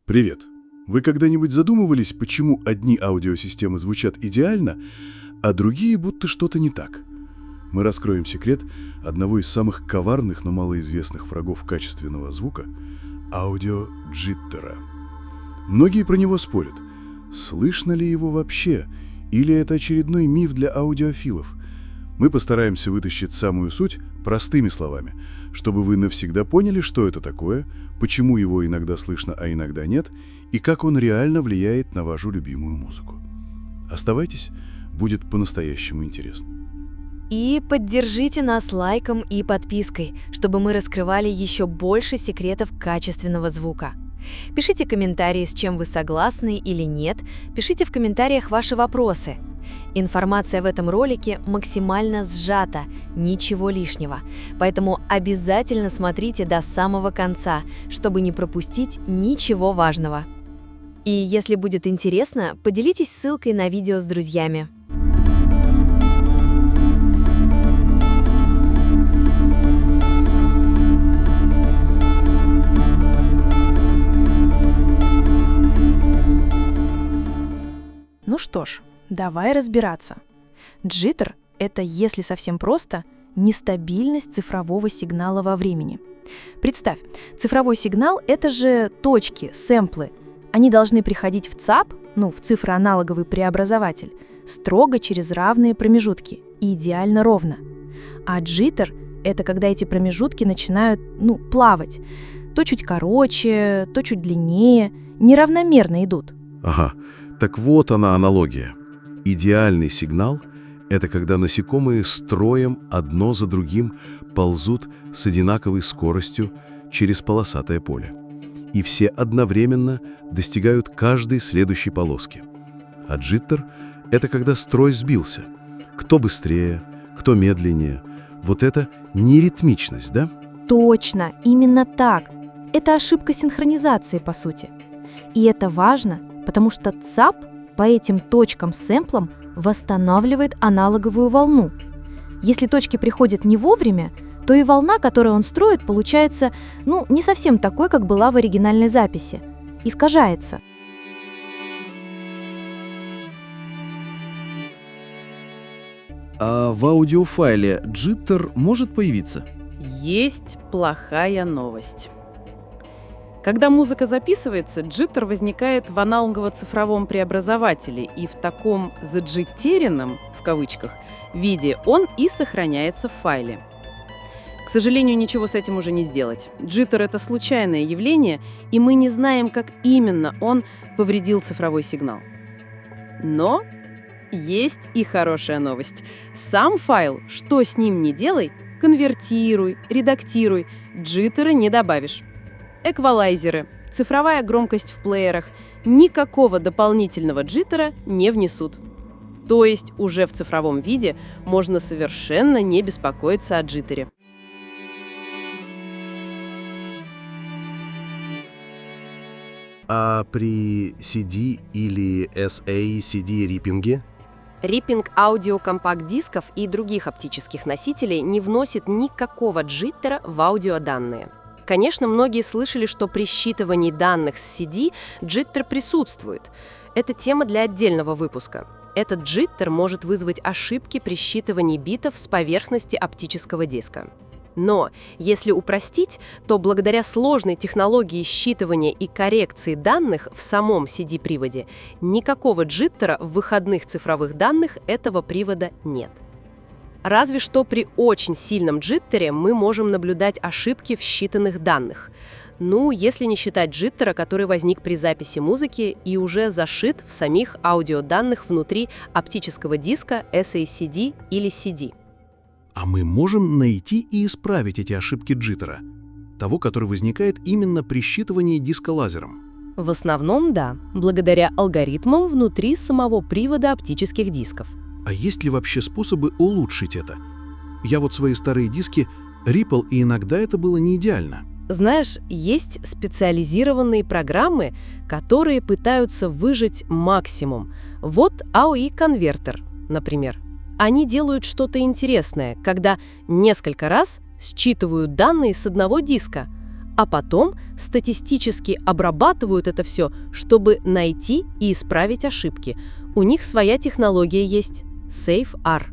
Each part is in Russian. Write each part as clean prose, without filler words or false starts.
Привет! Вы когда-нибудь задумывались, почему одни аудиосистемы звучат идеально, а другие будто что-то не так? Мы раскроем секрет одного из самых коварных, но малоизвестных врагов качественного звука – аудиоджиттера. Многие про него спорят. Слышно ли его вообще? Или это очередной миф для аудиофилов? Мы постараемся вытащить самую суть простыми словами, чтобы вы навсегда поняли, что это такое, почему его иногда слышно, а иногда нет, и как он реально влияет на вашу любимую музыку. Оставайтесь, будет по-настоящему интересно. И поддержите нас лайком и подпиской, чтобы мы раскрывали еще больше секретов качественного звука. Пишите комментарии, с чем вы согласны или нет, пишите в комментариях ваши вопросы. Информация в этом ролике максимально сжата, ничего лишнего, поэтому обязательно смотрите до самого конца, чтобы не пропустить ничего важного. И если будет интересно, поделитесь ссылкой на видео с друзьями. Ну что ж, давай разбираться. Джиттер — это, если совсем просто, нестабильность цифрового сигнала во времени. Представь, цифровой сигнал — это же точки, сэмплы. Они должны приходить в ЦАП, в цифроаналоговый преобразователь, строго через равные промежутки и идеально ровно. А джиттер — это когда эти промежутки начинают, плавать. То чуть короче, то чуть длиннее, неравномерно идут. Ага, так вот она аналогия. Идеальный сигнал — это когда насекомые строем одно за другим ползут с одинаковой скоростью через полосатое поле. И все одновременно достигают каждой следующей полоски. А джиттер — это когда строй сбился. Кто быстрее, кто медленнее. Вот это неритмичность, да? Точно, именно так. Это ошибка синхронизации, по сути. И это важно, потому что ЦАП по этим точкам-сэмплам восстанавливает аналоговую волну. Если точки приходят не вовремя, то и волна, которую он строит, получается, не совсем такой, как была в оригинальной записи. Искажается. А в аудиофайле джиттер может появиться? Есть плохая новость. Когда музыка записывается, джиттер возникает в аналогово-цифровом преобразователе, и в таком «заджиттеренном» в кавычках виде он и сохраняется в файле. К сожалению, ничего с этим уже не сделать. Джиттер — это случайное явление, и мы не знаем, как именно он повредил цифровой сигнал. Но есть и хорошая новость. Сам файл, что с ним ни делай, конвертируй, редактируй, джиттера не добавишь. Эквалайзеры, цифровая громкость в плеерах никакого дополнительного джиттера не внесут. То есть уже в цифровом виде можно совершенно не беспокоиться о джиттере. А при CD или SA-CD риппинге? Риппинг аудиокомпакт-дисков и других оптических носителей не вносит никакого джиттера в аудиоданные. Конечно, многие слышали, что при считывании данных с CD джиттер присутствует. Это тема для отдельного выпуска. Этот джиттер может вызвать ошибки при считывании битов с поверхности оптического диска. Но если упростить, то благодаря сложной технологии считывания и коррекции данных в самом CD-приводе никакого джиттера в выходных цифровых данных этого привода нет. Разве что при очень сильном джиттере мы можем наблюдать ошибки в считанных данных. Если не считать джиттера, который возник при записи музыки и уже зашит в самих аудиоданных внутри оптического диска SACD или CD. А мы можем найти и исправить эти ошибки джиттера, того, который возникает именно при считывании диска лазером? В основном, да, благодаря алгоритмам внутри самого привода оптических дисков. А есть ли вообще способы улучшить это? Я свои старые диски рипл, и иногда это было не идеально. Знаешь, есть специализированные программы, которые пытаются выжать максимум. Вот AOE-конвертер, например. Они делают что-то интересное, когда несколько раз считывают данные с одного диска, а потом статистически обрабатывают это все, чтобы найти и исправить ошибки. У них своя технология есть – SafeR.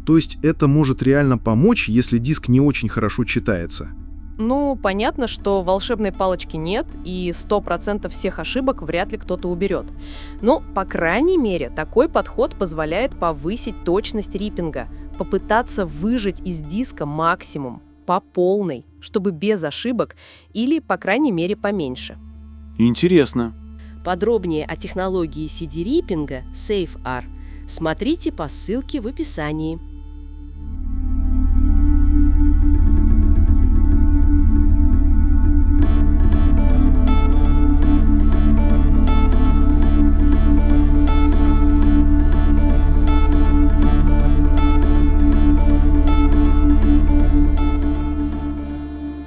То есть это может реально помочь, если диск не очень хорошо читается? Ну, понятно, что волшебной палочки нет, и 100% всех ошибок вряд ли кто-то уберет. Но, по крайней мере, такой подход позволяет повысить точность риппинга, попытаться выжать из диска максимум, по полной, чтобы без ошибок или, по крайней мере, поменьше. Интересно. Подробнее о технологии CD-риппинга SafeR смотрите по ссылке в описании.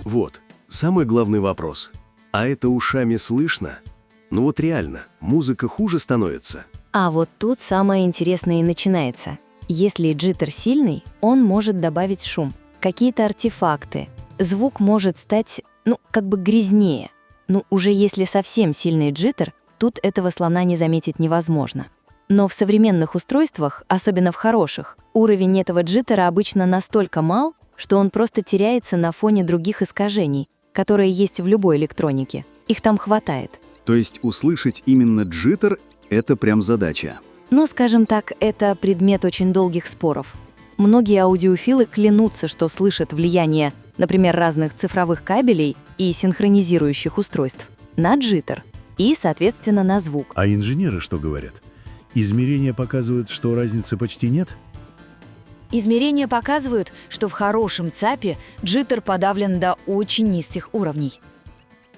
Вот, самый главный вопрос. А это ушами слышно? Ну вот реально, музыка хуже становится. А вот тут самое интересное и начинается. Если джиттер сильный, он может добавить шум, какие-то артефакты. Звук может стать, как бы грязнее. Уже если совсем сильный джиттер, тут этого слона не заметить невозможно. Но в современных устройствах, особенно в хороших, уровень этого джиттера обычно настолько мал, что он просто теряется на фоне других искажений, которые есть в любой электронике. Их там хватает. То есть услышать именно джиттер — это прям задача. Но, скажем так, это предмет очень долгих споров. Многие аудиофилы клянутся, что слышат влияние, например, разных цифровых кабелей и синхронизирующих устройств на джиттер и, соответственно, на звук. А инженеры что говорят? Измерения показывают, что разницы почти нет? Измерения показывают, что в хорошем ЦАПе джиттер подавлен до очень низких уровней.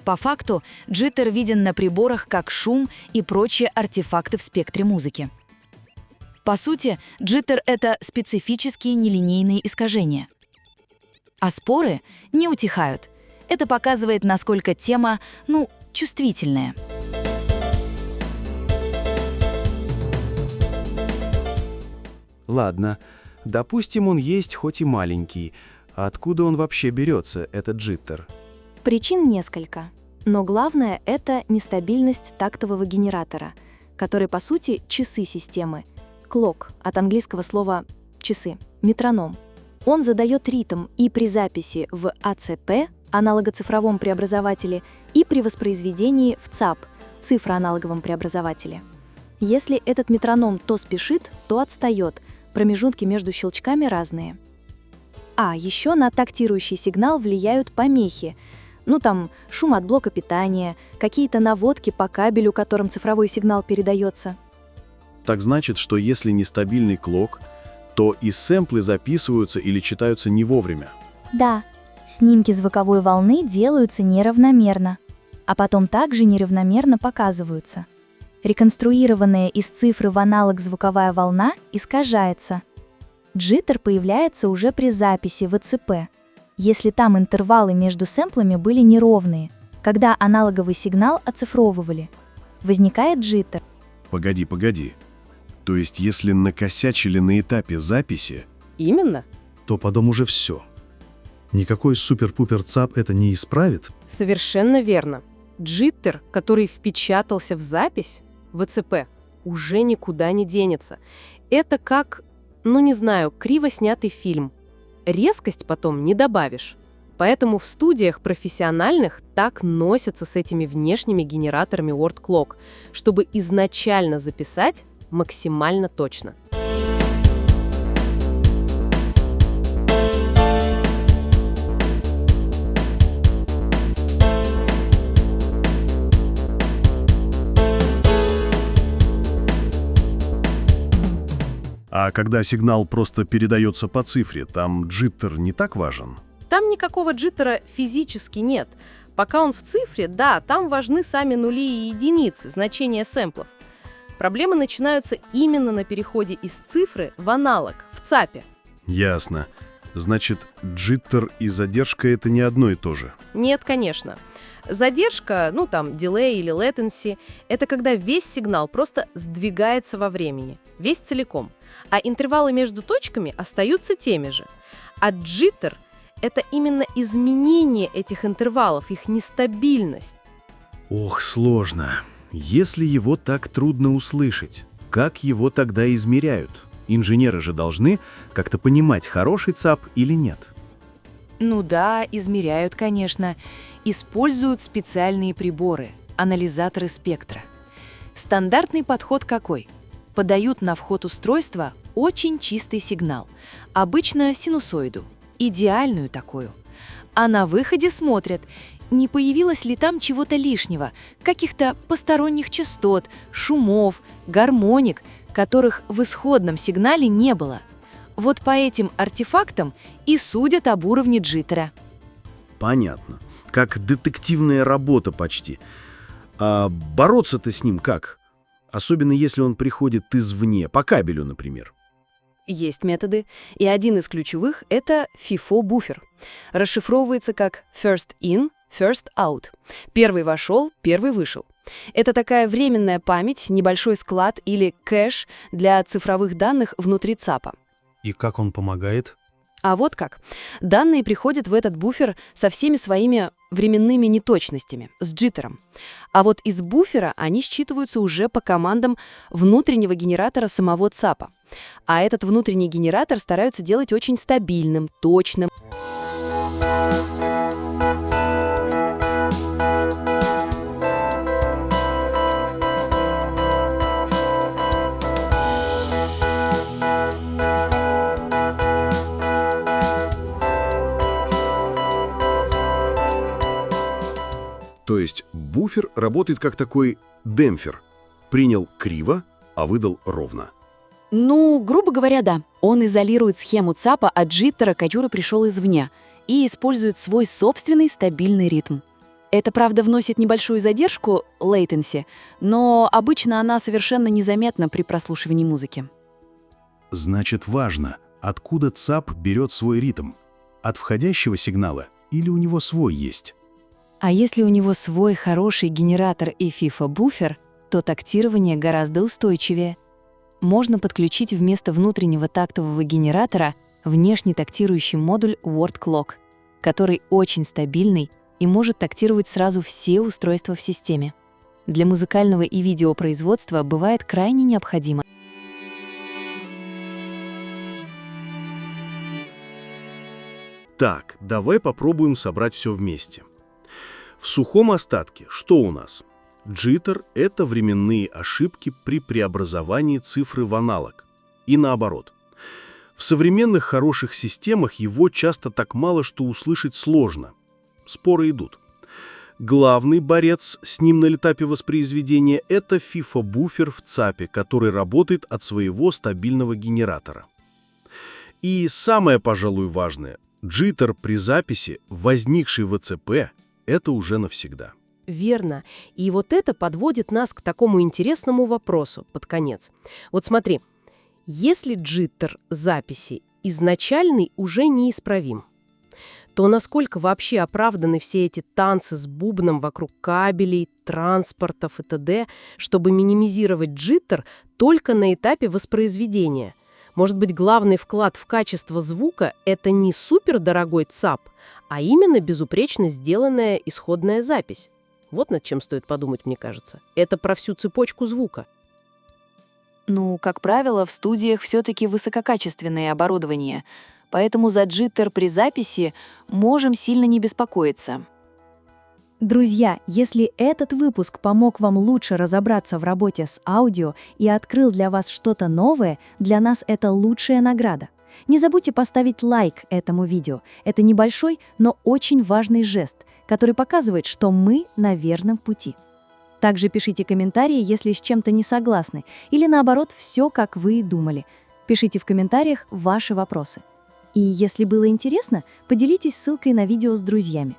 По факту, джиттер виден на приборах как шум и прочие артефакты в спектре музыки. По сути, джиттер — это специфические нелинейные искажения. А споры не утихают. Это показывает, насколько тема, чувствительная. Ладно, допустим, он есть хоть и маленький. А откуда он вообще берется, этот джиттер? Причин несколько, но главное – это нестабильность тактового генератора, который, по сути, часы системы. Clock, от английского слова «часы», метроном. Он задает ритм и при записи в АЦП, аналогоцифровом преобразователе, и при воспроизведении в ЦАП, цифроаналоговом преобразователе. Если этот метроном то спешит, то отстает, промежутки между щелчками разные. А еще на тактирующий сигнал влияют помехи, шум от блока питания, какие-то наводки по кабелю, которым цифровой сигнал передается. Так значит, что если нестабильный клок, то и сэмплы записываются или читаются не вовремя. Да, снимки звуковой волны делаются неравномерно, а потом также неравномерно показываются. Реконструированная из цифры в аналог звуковая волна искажается. Джиттер появляется уже при записи в АЦП, если там интервалы между сэмплами были неровные, когда аналоговый сигнал оцифровывали. Возникает джиттер. Погоди. То есть, если накосячили на этапе записи, Именно. То потом уже все. Никакой супер-пупер ЦАП это не исправит? Совершенно верно. Джиттер, который впечатался в запись, в АЦП, уже никуда не денется. Это как, криво снятый фильм. Резкость потом не добавишь. Поэтому в студиях профессиональных так носятся с этими внешними генераторами Word Clock, чтобы изначально записать максимально точно. а когда сигнал просто передается по цифре, там джиттер не так важен? Там никакого джиттера физически нет. Пока он в цифре, да, там важны сами нули и единицы, значения сэмплов. Проблемы начинаются именно на переходе из цифры в аналог, в ЦАПе. Ясно. Значит, джиттер и задержка — это не одно и то же? Нет, конечно. Задержка, дилей или latency, это когда весь сигнал просто сдвигается во времени, весь целиком, а интервалы между точками остаются теми же. А джиттер Это именно изменение этих интервалов, их нестабильность. Ох, сложно. Если его так трудно услышать, как его тогда измеряют? Инженеры же должны как-то понимать, хороший ЦАП или нет. Ну да, измеряют, конечно. Используют специальные приборы, анализаторы спектра. Стандартный подход какой? Подают на вход устройства очень чистый сигнал, обычно синусоиду, идеальную такую. А на выходе смотрят, не появилось ли там чего-то лишнего, каких-то посторонних частот, шумов, гармоник, которых в исходном сигнале не было. Вот по этим артефактам и судят об уровне джиттера. Понятно. Как детективная работа почти. А бороться-то с ним как? Особенно если он приходит извне, по кабелю, например. Есть методы, и один из ключевых — это FIFO-буфер. Расшифровывается как First In, First Out. Первый вошел, первый вышел. Это такая временная память, небольшой склад или кэш для цифровых данных внутри ЦАПа. И как он помогает? А вот как. Данные приходят в этот буфер со всеми своими временными неточностями, с джиттером. А вот из буфера они считываются уже по командам внутреннего генератора самого ЦАПа. А этот внутренний генератор стараются делать очень стабильным, точным. То есть буфер работает как такой демпфер. Принял криво, а выдал ровно. Ну, грубо говоря, да. Он изолирует схему ЦАПа от джиттера, который пришел извне, и использует свой собственный стабильный ритм. Это, правда, вносит небольшую задержку, latency, но обычно она совершенно незаметна при прослушивании музыки. Значит, важно, откуда ЦАП берет свой ритм. От входящего сигнала или у него свой есть? А если у него свой хороший генератор и FIFO-буфер, то тактирование гораздо устойчивее. Можно подключить вместо внутреннего тактового генератора внешний тактирующий модуль Word Clock, который очень стабильный и может тактировать сразу все устройства в системе. Для музыкального и видеопроизводства бывает крайне необходимо. Так, давай попробуем собрать все вместе. В сухом остатке что у нас? Джиттер — это временные ошибки при преобразовании цифры в аналог. И наоборот. В современных хороших системах его часто так мало, что услышать сложно. Споры идут. Главный борец с ним на этапе воспроизведения — это FIFO-буфер в ЦАПе, который работает от своего стабильного генератора. И самое, пожалуй, важное — джиттер при записи, возникший в ЦП, это уже навсегда. Верно. И вот это подводит нас к такому интересному вопросу под конец. Вот смотри, если джиттер записи изначальный уже неисправим, то насколько вообще оправданы все эти танцы с бубном вокруг кабелей, транспортов и т.д., чтобы минимизировать джиттер только на этапе воспроизведения? Может быть, главный вклад в качество звука — это не супердорогой ЦАП, а именно безупречно сделанная исходная запись? Вот над чем стоит подумать, мне кажется. Это про всю цепочку звука. Ну, как правило, в студиях все-таки высококачественное оборудование, поэтому за джиттер при записи можем сильно не беспокоиться. Друзья, если этот выпуск помог вам лучше разобраться в работе с аудио и открыл для вас что-то новое, для нас это лучшая награда. Не забудьте поставить лайк этому видео. Это небольшой, но очень важный жест, который показывает, что мы на верном пути. Также пишите комментарии, если с чем-то не согласны, или наоборот, все, как вы и думали. Пишите в комментариях ваши вопросы. И если было интересно, поделитесь ссылкой на видео с друзьями.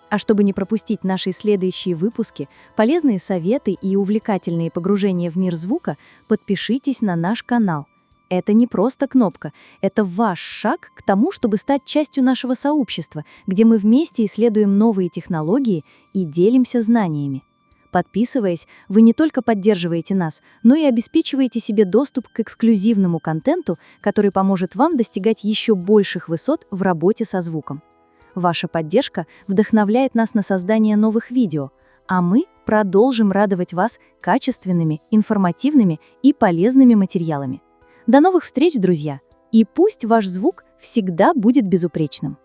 А чтобы не пропустить наши следующие выпуски, полезные советы и увлекательные погружения в мир звука, подпишитесь на наш канал. Это не просто кнопка, это ваш шаг к тому, чтобы стать частью нашего сообщества, где мы вместе исследуем новые технологии и делимся знаниями. Подписываясь, вы не только поддерживаете нас, но и обеспечиваете себе доступ к эксклюзивному контенту, который поможет вам достигать еще больших высот в работе со звуком. Ваша поддержка вдохновляет нас на создание новых видео, а мы продолжим радовать вас качественными, информативными и полезными материалами. До новых встреч, друзья! И пусть ваш звук всегда будет безупречным.